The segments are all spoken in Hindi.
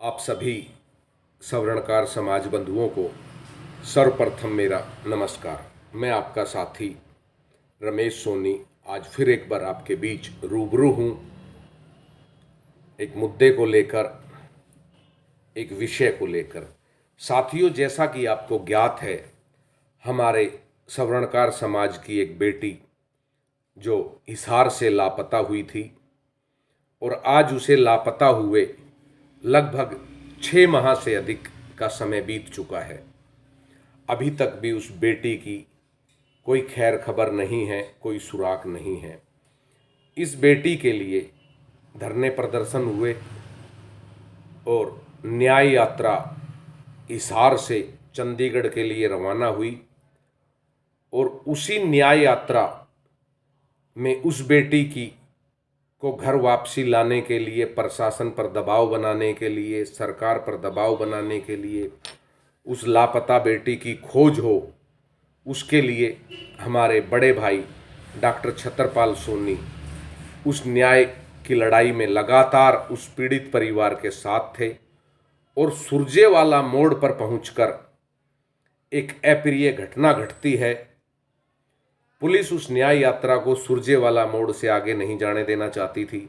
आप सभी सवर्णकार समाज बंधुओं को सर्वप्रथम मेरा नमस्कार। मैं आपका साथी रमेश सोनी आज फिर एक बार आपके बीच रूबरू हूँ, एक मुद्दे को लेकर, एक विषय को लेकर। साथियों, जैसा कि आपको ज्ञात है, हमारे सवर्णकार समाज की एक बेटी जो हिसार से लापता हुई थी और आज उसे लापता हुए लगभग 6 माह से अधिक का समय बीत चुका है। अभी तक भी उस बेटी की कोई खैर खबर नहीं है, कोई सुराग नहीं है। इस बेटी के लिए धरने प्रदर्शन हुए और न्याय यात्रा हिसार से चंडीगढ़ के लिए रवाना हुई और उसी न्याय यात्रा में उस बेटी की को घर वापसी लाने के लिए, प्रशासन पर दबाव बनाने के लिए, सरकार पर दबाव बनाने के लिए, उस लापता बेटी की खोज हो, उसके लिए हमारे बड़े भाई डॉक्टर छतरपाल सोनी उस न्याय की लड़ाई में लगातार उस पीड़ित परिवार के साथ थे और सुरजेवाला मोड़ पर पहुंचकर एक अप्रिय घटना घटती है। पुलिस उस न्याय यात्रा को सुरजेवाला मोड़ से आगे नहीं जाने देना चाहती थी।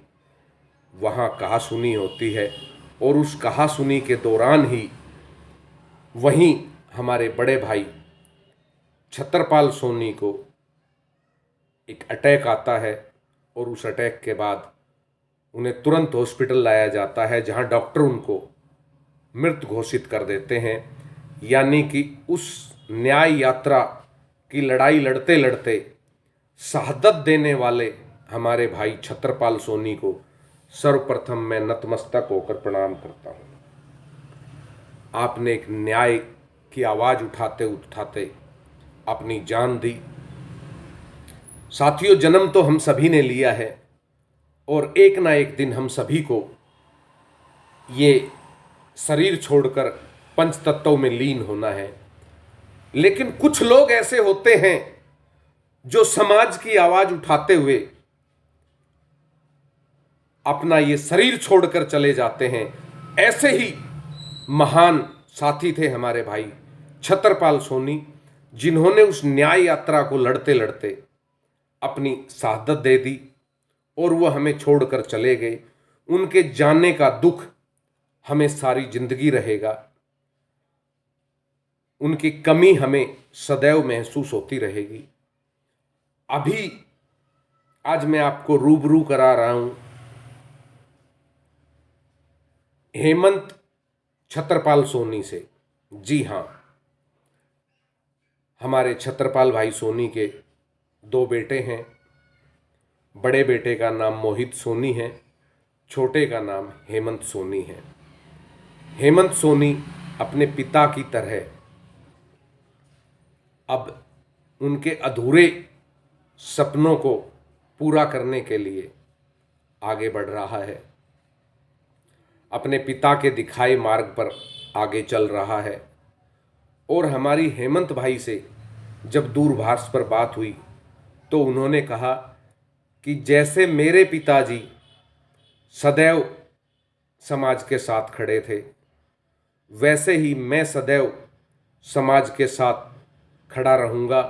वहाँ कहासुनी होती है और उस कहासुनी के दौरान ही वहीं हमारे बड़े भाई छतरपाल सोनी को एक अटैक आता है और उस अटैक के बाद उन्हें तुरंत हॉस्पिटल लाया जाता है, जहाँ डॉक्टर उनको मृत घोषित कर देते हैं। यानी कि उस न्याय यात्रा की लड़ाई लड़ते लड़ते शहादत देने वाले हमारे भाई छतरपाल सोनी को सर्वप्रथम मैं नतमस्तक होकर प्रणाम करता हूँ। आपने एक न्याय की आवाज़ उठाते उठाते अपनी जान दी। साथियों, जन्म तो हम सभी ने लिया है और एक ना एक दिन हम सभी को ये शरीर छोड़कर पंच तत्वों में लीन होना है। लेकिन कुछ लोग ऐसे होते हैं जो समाज की आवाज उठाते हुए अपना ये शरीर छोड़कर चले जाते हैं। ऐसे ही महान साथी थे हमारे भाई छतरपाल सोनी, जिन्होंने उस न्याय यात्रा को लड़ते लड़ते अपनी शहादत दे दी और वह हमें छोड़कर चले गए। उनके जाने का दुख हमें सारी जिंदगी रहेगा, उनकी कमी हमें सदैव महसूस होती रहेगी। अभी आज मैं आपको रूबरू करा रहा हूं हेमंत छतरपाल सोनी से। जी हां, हमारे छतरपाल भाई सोनी के 2 बेटे हैं। बड़े बेटे का नाम मोहित सोनी है, छोटे का नाम हेमंत सोनी है। हेमंत सोनी अपने पिता की तरह अब उनके अधूरे सपनों को पूरा करने के लिए आगे बढ़ रहा है, अपने पिता के दिखाए मार्ग पर आगे चल रहा है। और हमारी हेमंत भाई से जब दूरभाष पर बात हुई तो उन्होंने कहा कि जैसे मेरे पिताजी सदैव समाज के साथ खड़े थे, वैसे ही मैं सदैव समाज के साथ खड़ा रहूँगा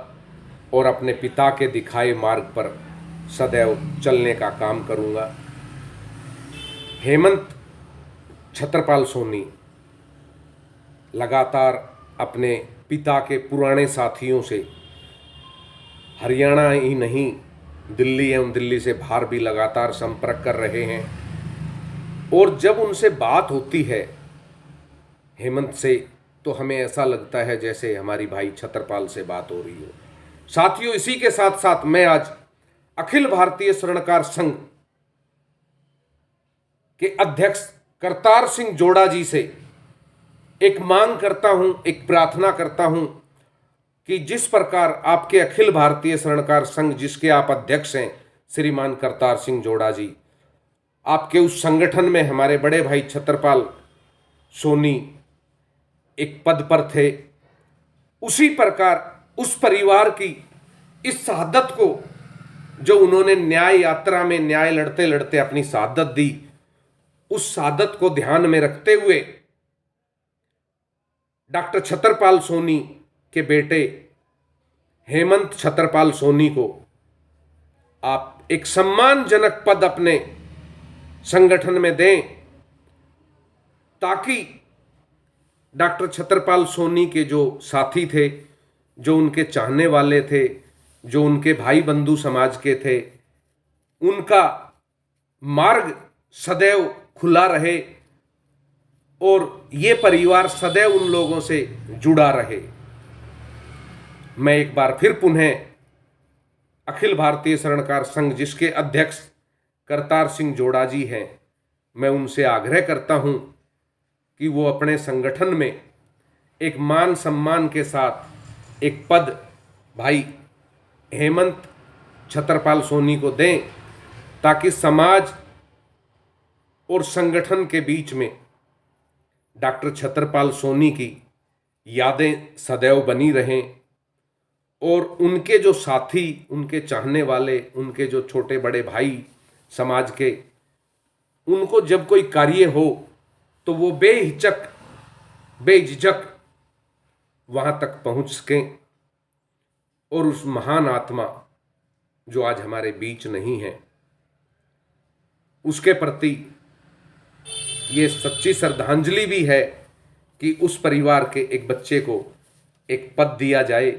और अपने पिता के दिखाए मार्ग पर सदैव चलने का काम करूँगा। हेमंत छतरपाल सोनी लगातार अपने पिता के पुराने साथियों से हरियाणा ही नहीं, दिल्ली एवं दिल्ली से बाहर भी लगातार संपर्क कर रहे हैं। और जब उनसे बात होती है हेमंत से, तो हमें ऐसा लगता है जैसे हमारी भाई छतरपाल से बात हो रही हो। साथियों, इसी के साथ साथ मैं आज अखिल भारतीय स्वर्णकार संघ के अध्यक्ष करतार सिंह जोड़ा जी से एक मांग करता हूं, एक प्रार्थना करता हूं कि जिस प्रकार आपके अखिल भारतीय स्वर्णकार संघ, जिसके आप अध्यक्ष हैं श्रीमान करतार सिंह जोड़ा जी, आपके उस संगठन में हमारे बड़े भाई छतरपाल सोनी एक पद पर थे, उसी प्रकार उस परिवार की इस शहादत को, जो उन्होंने न्याय यात्रा में न्याय लड़ते लड़ते अपनी शहादत दी, उस सादत को ध्यान में रखते हुए डॉक्टर छतरपाल सोनी के बेटे हेमंत छतरपाल सोनी को आप एक सम्मानजनक पद अपने संगठन में दें, ताकि डॉक्टर छतरपाल सोनी के जो साथी थे, जो उनके चाहने वाले थे, जो उनके भाई बंधु समाज के थे, उनका मार्ग सदैव खुला रहे और ये परिवार सदैव उन लोगों से जुड़ा रहे। मैं एक बार फिर पुनः अखिल भारतीय स्वर्णकार संघ, जिसके अध्यक्ष करतार सिंह जोड़ा जी हैं, मैं उनसे आग्रह करता हूं कि वो अपने संगठन में एक मान सम्मान के साथ एक पद भाई हेमंत छतरपाल सोनी को दें, ताकि समाज और संगठन के बीच में डॉक्टर छतरपाल सोनी की यादें सदैव बनी रहें और उनके जो साथी, उनके चाहने वाले, उनके जो छोटे बड़े भाई समाज के, उनको जब कोई कार्य हो तो वो बेझिझक वहाँ तक पहुँच सकें और उस महान आत्मा जो आज हमारे बीच नहीं है, उसके प्रति ये सच्ची श्रद्धांजलि भी है कि उस परिवार के एक बच्चे को एक पद दिया जाए,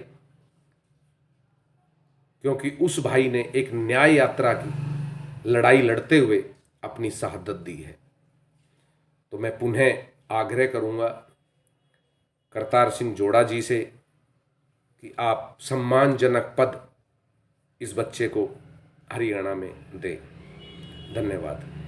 क्योंकि उस भाई ने एक न्याय यात्रा की लड़ाई लड़ते हुए अपनी शहादत दी है। तो मैं पुनः आग्रह करूंगा करतार सिंह जोड़ा जी से कि आप सम्मानजनक पद इस बच्चे को हरियाणा में दें। धन्यवाद।